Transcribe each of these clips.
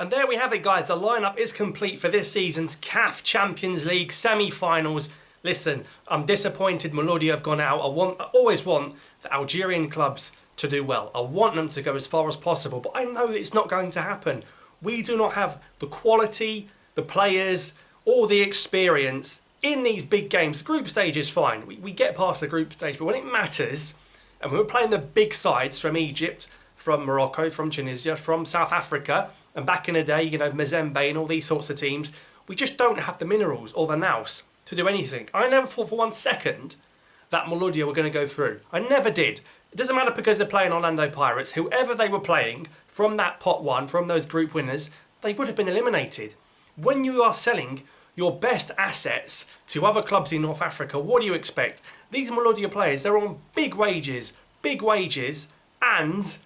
And there we have it, guys. The lineup is complete for this season's CAF Champions League semi-finals. Listen, I'm disappointed Maloudia have gone out. I always want the Algerian clubs to do well. I want them to go as far as possible, but I know it's not going to happen. We do not have the quality, the players, or the experience in these big games. The group stage is fine. We get past the group stage, but when it matters, and we're playing the big sides from Egypt, from Morocco, from Tunisia, from South Africa, and back in the day, you know, Mazembe and all these sorts of teams, we just don't have the minerals or the nous to do anything. I never thought for 1 second that Maloudia were going to go through. I never did. It doesn't matter because they're playing Orlando Pirates. Whoever they were playing from that pot one, from those group winners, they would have been eliminated. When you are selling your best assets to other clubs in North Africa, what do you expect? These Maloudia players, they're on big wages, and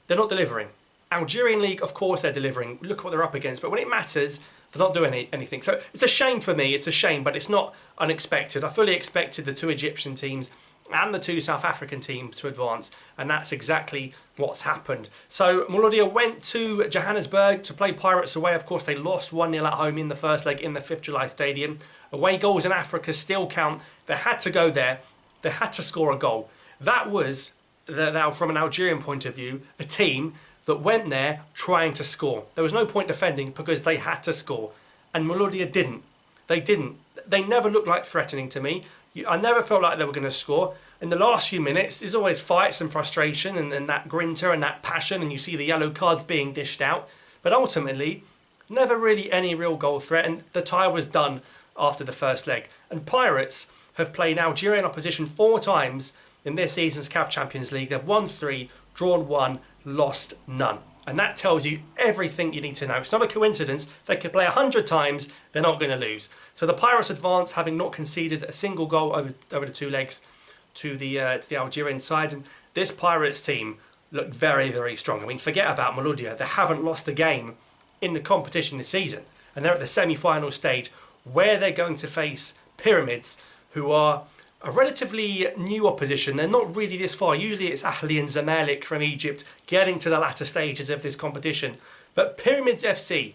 they're not delivering. Algerian League, of course they're delivering. Look what they're up against. But when it matters, they're not doing anything. So it's a shame for me. It's a shame, but it's not unexpected. I fully expected the 2 Egyptian teams and the 2 South African teams to advance, and that's exactly what's happened. So Maloudia went to Johannesburg to play Pirates away. Of course, they lost 1-0 at home in the first leg in the 5th July Stadium. Away goals in Africa still count. They had to go there. They had to score a goal. That was, now from an Algerian point of view, a team that went there trying to score. There was no point defending because they had to score. And Maloudia didn't. They didn't. They never looked like threatening to me. I never felt like they were going to score. In the last few minutes, there's always fights and frustration and that grinter and that passion, and you see the yellow cards being dished out. But ultimately, never really any real goal threat, and the tie was done after the first leg. And Pirates have played Algerian opposition 4 times in this season's CAF Champions League. They've won 3, drawn 1, lost none. And that tells you everything you need to know. It's not a coincidence. They could play 100 times, they're not going to lose. So the Pirates advance, having not conceded a single goal over the 2 legs to the Algerian side. And this Pirates team looked very, very strong. I mean, forget about Maloudia. They haven't lost a game in the competition this season. And they're at the semi-final stage where they're going to face Pyramids, who are a relatively new opposition. They're not really this far. Usually it's Ahli and Zamalek from Egypt getting to the latter stages of this competition. But Pyramids FC,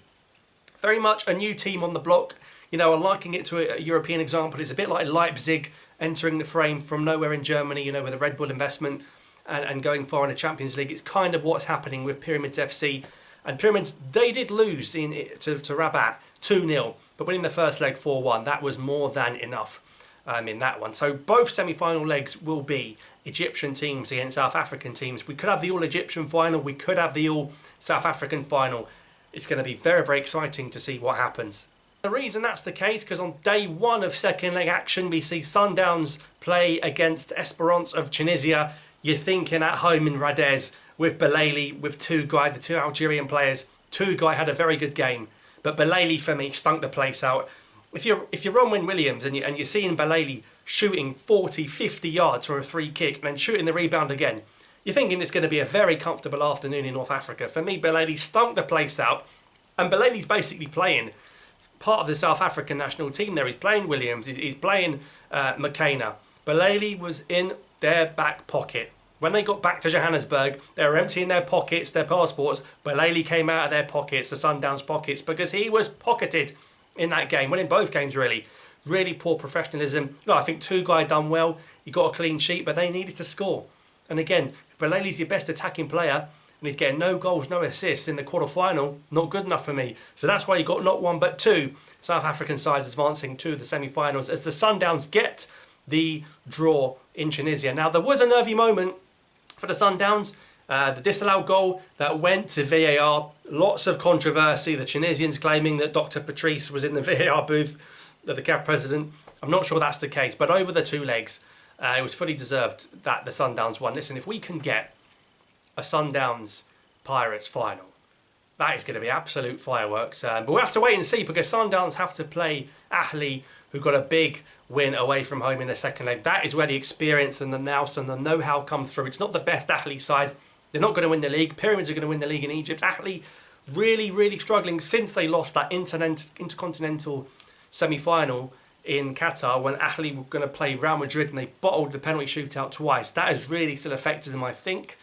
very much a new team on the block. You know, I'm likening it to a European example. It's a bit like Leipzig entering the frame from nowhere in Germany, you know, with a Red Bull investment and going far in the Champions League. It's kind of what's happening with Pyramids FC. And Pyramids, they did lose to Rabat 2-0, but winning the first leg 4-1, that was more than enough. In that one. So both semi-final legs will be Egyptian teams against South African teams. We could have the all-Egyptian final. We could have the all-South African final. It's going to be very, very exciting to see what happens. The reason that's the case, because on day 1 of second leg action, we see Sundowns play against Esperance of Tunisia. You're thinking at home in Radez with Belaili, with Tougai, the 2 Algerian players. Tougai had a very good game, but Belaili for me stunk the place out. If you're Ronwyn Williams and you're seeing Belaili shooting 40, 50 yards for a free kick and then shooting the rebound again, you're thinking it's going to be a very comfortable afternoon in North Africa. For me, Belaili stunk the place out, and Belaili's basically playing part of the South African national team there. He's playing Williams, he's playing McKenna. Belaili was in their back pocket. When they got back to Johannesburg, they were emptying their pockets, their passports. Belaili came out of their pockets, the Sundowns pockets, because he was pocketed in that game. Well, in both games, really poor professionalism. No, I think Tougai done well. He got a clean sheet, but they needed to score. And again, Belaili's your best attacking player, and he's getting no goals, no assists in the quarter-final. Not good enough for me. So that's why you got not 1 but 2 South African sides advancing to the semi-finals as the Sundowns get the draw in Tunisia. Now, there was a nervy moment for the Sundowns. The disallowed goal that went to VAR, lots of controversy. The Tunisians claiming that Dr. Patrice was in the VAR booth, the CAF president. I'm not sure that's the case, but over the 2 legs, it was fully deserved that the Sundowns won. Listen, if we can get a Sundowns Pirates final, that is going to be absolute fireworks. But we'll have to wait and see, because Sundowns have to play Ahli, who got a big win away from home in the second leg. That is where the experience and the nous and the know-how come through. It's not the best Ahli side. They're not going to win the league. Pyramids are going to win the league in Egypt. Ahli really struggling since they lost that intercontinental semi-final in Qatar, when Ahli were going to play Real Madrid and they bottled the penalty shootout twice. That has really still affected them, I think.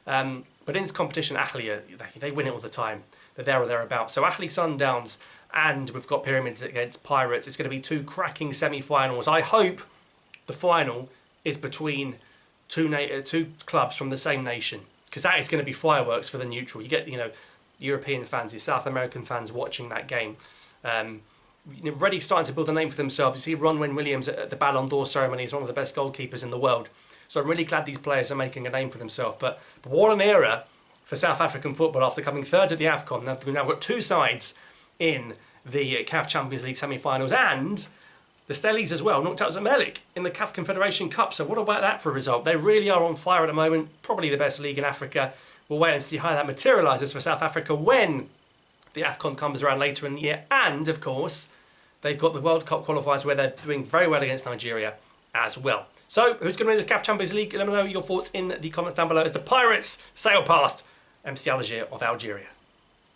But in this competition, Ahli, they win it all the time. they're there or thereabouts. So Ahli Sundowns, and we've got Pyramids against Pirates. It's going to be two cracking semi-finals. I hope the final is between two clubs from the same nation, because that is going to be fireworks for the neutral. You get, European fans, your South American fans watching that game. Already starting to build a name for themselves. You see Ronwen Williams at the Ballon d'Or ceremony is one of the best goalkeepers in the world. So I'm really glad these players are making a name for themselves. But what an era for South African football after coming third at the AFCON. Now we've now got two sides in the CAF Champions League semi-finals, and the Stellies as well knocked out Zamalek in the CAF Confederation Cup. So what about that for a result? They really are on fire at the moment. Probably the best league in Africa. We'll wait and see how that materialises for South Africa when the AFCON comes around later in the year. And, of course, they've got the World Cup qualifiers where they're doing very well against Nigeria as well. So, who's going to win this CAF Champions League? Let me know your thoughts in the comments down below as the Pirates sail past MC Alger of Algeria.